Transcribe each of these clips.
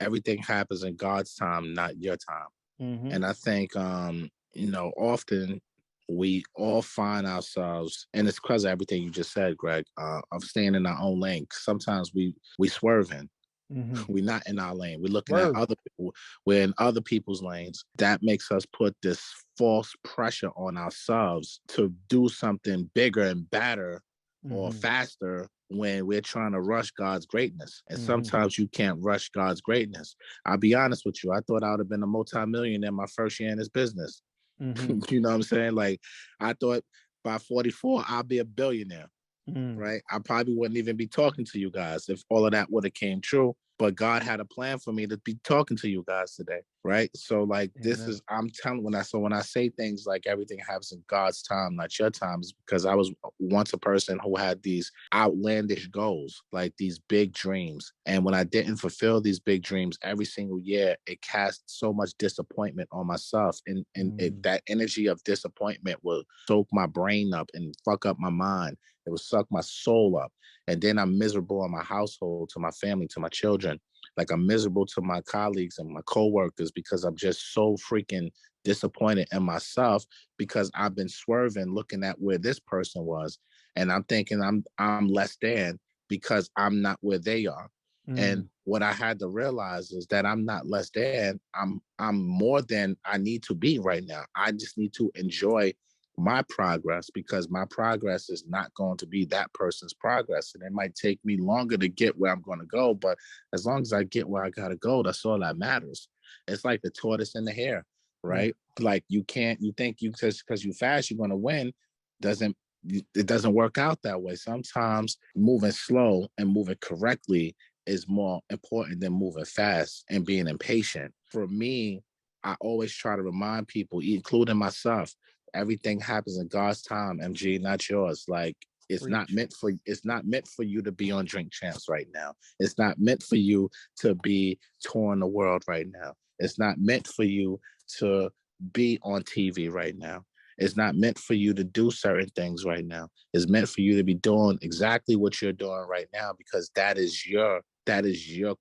everything happens in God's time, not your time. Mm-hmm. And I think, often we all find ourselves, and it's because of everything you just said, Greg, of staying in our own lane. Sometimes we swerving. Mm-hmm. We're not in our lane. We're looking at Word. other people. We're in other people's lanes. That makes us put this false pressure on ourselves to do something bigger and better or Mm-hmm. faster when we're trying to rush God's greatness. And Mm-hmm. sometimes you can't rush God's greatness. I'll be honest with you. I thought I would have been a multimillionaire my first year in this business. Mm-hmm. You know what I'm saying? Like, I thought by 44, I'll be a billionaire. Mm. Right? I probably wouldn't even be talking to you guys if all of that would have came true. But God had a plan for me to be talking to you guys today, right? So like this Amen. is I'm telling when I say things like everything happens in God's time, not your time, is because I was once a person who had these outlandish goals, like these big dreams. And when I didn't fulfill these big dreams every single year, it cast so much disappointment on myself. And that energy of disappointment will soak my brain up and fuck up my mind. It will suck my soul up. And then I'm miserable in my household, to my family, to my children. Like I'm miserable to my colleagues and my coworkers because I'm just so freaking disappointed in myself because I've been swerving looking at where this person was. And I'm thinking I'm less than because I'm not where they are. And Mm. what I had to realize is that I'm not less than. I'm more than I need to be right now. I just need to enjoy my progress because my progress is not going to be that person's progress. And it might take me longer to get where I'm going to go. But as long as I get where I got to go, that's all that matters. It's like the tortoise and the hare, Yeah. right? Like you think you just because you fast, you're going to win. Doesn't It doesn't work out that way. Sometimes moving slow and moving correctly is more important than moving fast and being impatient. For me, I always try to remind people, including myself, everything happens in God's time, MG, not yours. Like it's not Preach. meant for you to be on Drink Champs right now. It's not meant for you to be touring the world right now. It's not meant for you to be on TV right now. It's not meant for you to do certain things right now. It's meant for you to be doing exactly what you're doing right now because that is your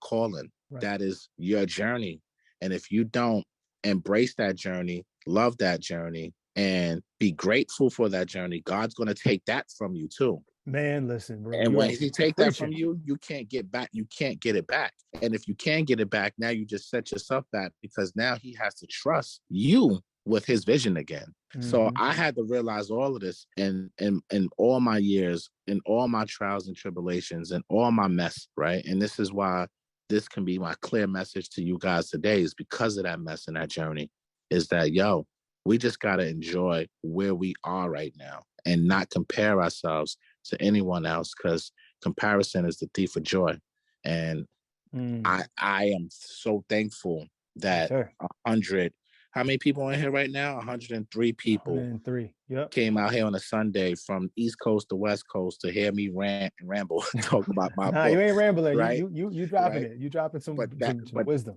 calling. Right. That is your journey. And if you don't embrace that journey, love that journey, and be grateful for that journey, God's going to take that from you too. Man, listen, bro, And when you're he take that from preaching. you, you can't get back. You can't get it back. And if you can get it back, now you just set yourself back because now he has to trust you with his vision again. So Mm-hmm. I had to realize all of this in all my years, in all my trials and tribulations, and all my mess, right? And this is why this can be my clear message to you guys today is because of that mess and that journey, is that, yo, we just got to enjoy where we are right now and not compare ourselves to anyone else because comparison is the thief of joy. And Mm. I am so thankful Yes, that sir. 100, how many people in here right now? 103 people 103. Yep. came out here on a Sunday from East Coast to West Coast to hear me rant and ramble, talk about my Nah, you book, ain't rambling. right? You dropping Right. it. You dropping But some wisdom.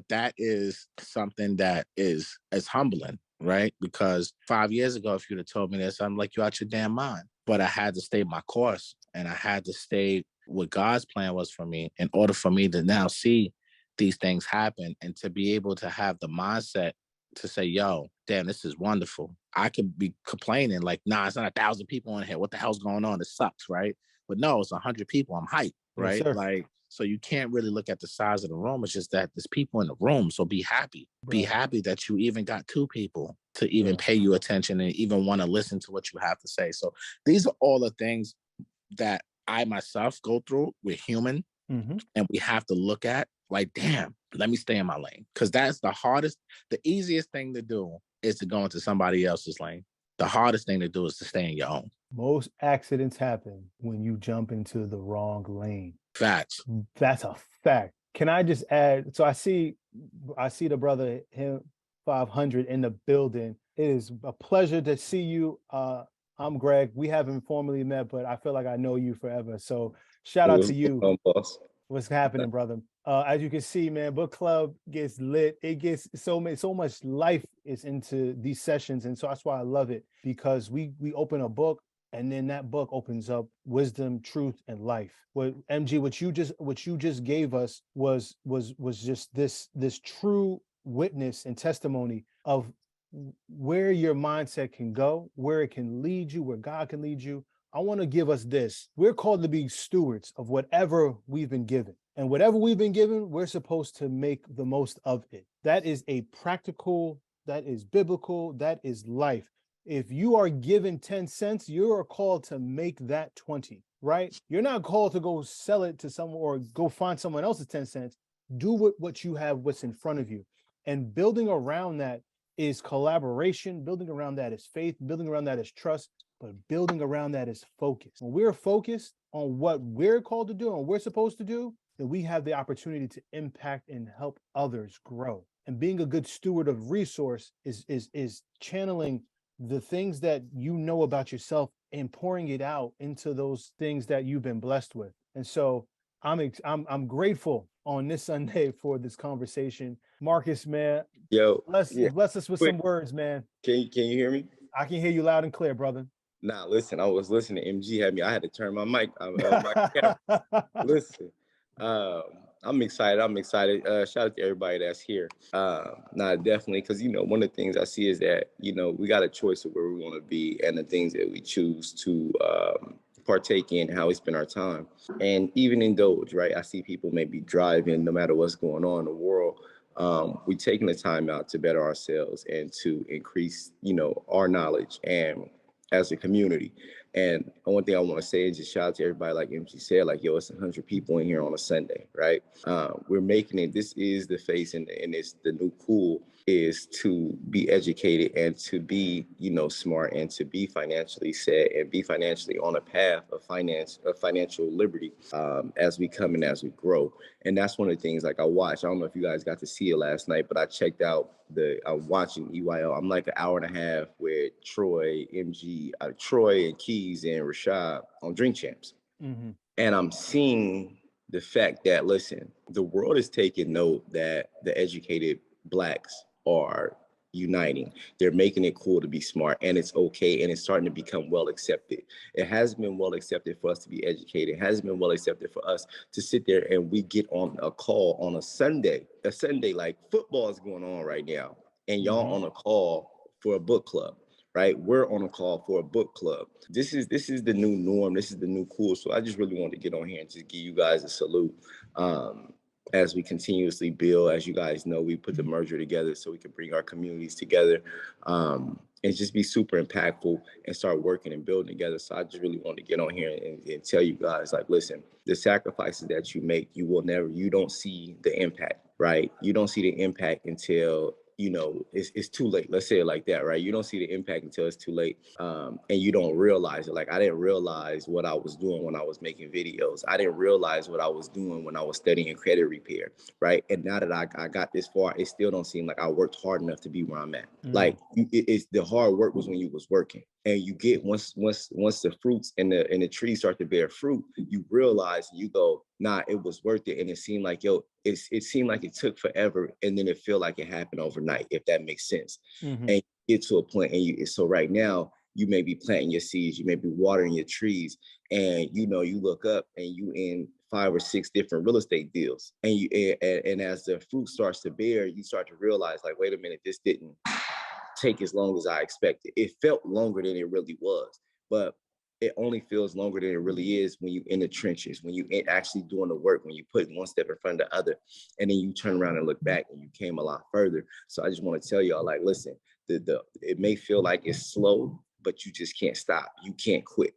that is something that is humbling, right? Because 5 years ago, if you'd have told me this, I'm like, you out your damn mind. But I had to stay my course and I had to stay what God's plan was for me in order for me to now see these things happen and to be able to have the mindset to say, yo, damn, this is wonderful. I could be complaining like, nah, it's not 1,000 people in here. What the hell's going on? It sucks, right? But no, it's 100 people. I'm hyped, Yes, right? sir. Like, so you can't really look at the size of the room. It's just that there's people in the room. So be happy. Be Bro, happy that you even got two people to even bro. pay you attention and even want to listen to what you have to say. So these are all the things that I myself go through. We're human Mm-hmm. and we have to look at like, damn, let me stay in my lane. Because that's the hardest, the easiest thing to do is to go into somebody else's lane. The hardest thing to do is to stay in your own. Most accidents happen when you jump into the wrong lane. Facts. That's a fact. Can I just add? So I see the brother him 500 in the building. It is a pleasure to see you. I'm Greg. We haven't formally met, but I feel like I know you forever. So shout out What's to you. going on, boss? What's happening, brother? As you can see, man, book club gets lit. It gets so much life is into these sessions, and so that's why I love it because we open a book And then that book opens up wisdom, truth, and life. What MG, what you just gave us was just this true witness and testimony of where your mindset can go, where it can lead you, where God can lead you. I want to give us this. We're called to be stewards of whatever we've been given. And whatever we've been given, we're supposed to make the most of it. That is a practical, that is biblical, that is life. If you are given 10 cents, you are called to make that 20, right? You're not called to go sell it to someone or go find someone else's 10 cents. Do what you have, what's in front of you. And building around that is collaboration. Building around that is faith. Building around that is trust. But building around that is focus. When we're focused on what we're called to do and we're supposed to do, then we have the opportunity to impact and help others grow. And being a good steward of resource is channeling the things that you know about yourself and pouring it out into those things that you've been blessed with. And so I'm grateful on this Sunday for this conversation. Marcus, man, bless us with some words, man. Can you hear me? I can hear you loud and clear, brother. Nah, listen, I was listening. MG had me. I had to turn my mic. My camera. Listen, I'm excited. Shout out to everybody that's here. Nah, definitely, because one of the things I see is that we got a choice of where we want to be and the things that we choose to partake in, how we spend our time, and even indulge. Right, I see people maybe driving, no matter what's going on in the world. We taking the time out to better ourselves and to increase, our knowledge and as a community. And one thing I want to say is just shout out to everybody, like MG said, like, yo, it's 100 people in here on a Sunday, right? We're making it. This is the face, and it's the new cool is to be educated and to be, smart and to be financially set and be financially on a path of financial liberty as we come and as we grow. And that's one of the things, like, I don't know if you guys got to see it last night, but I checked out I'm watching EYL. I'm like an hour and a half with Troy, MG, Troy and Keys and Rashad on Drink Champs. Mm-hmm. And I'm seeing the fact that, listen, the world is taking note that the educated Blacks are uniting. They're making it cool to be smart, and it's okay, and it's starting to become well accepted. It has been well accepted for us to be educated. It has been well accepted for us to sit there and we get on a call on a Sunday like football is going on right now, and y'all on a call for a book club. Right, we're on a call for a book club. This is the new norm. This is the new cool. So I just really want to get on here and just give you guys a salute as we continuously build. As you guys know, we put the merger together so we can bring our communities together and just be super impactful and start working and building together. So I just really want to get on here and tell you guys, like, listen, the sacrifices that you make, you don't see the impact, right? You don't see the impact until it's too late. Let's say it like that, right? You don't see the impact until it's too late. And you don't realize it. Like, I didn't realize what I was doing when I was making videos. I didn't realize what I was doing when I was studying credit repair, right? And now that I got this far, it still don't seem like I worked hard enough to be where I'm at. Like, it's the hard work was when you was working. And you get once the fruits and the trees start to bear fruit, you realize, you go, nah, it was worth it. And it seemed like, it seemed like it took forever, and then it feel like it happened overnight, if that makes sense. And you get to a point, and so right now you may be planting your seeds, you may be watering your trees, and you look up and you in 5 or 6 different real estate deals, and as the fruit starts to bear, you start to realize, like, wait a minute, this didn't take as long as I expected. It felt longer than it really was, but it only feels longer than it really is when you're in the trenches, when you ain't actually doing the work, when you put one step in front of the other, and then you turn around and look back and you came a lot further. So I just want to tell y'all, like, listen, it may feel like it's slow, but you just can't stop. You can't quit.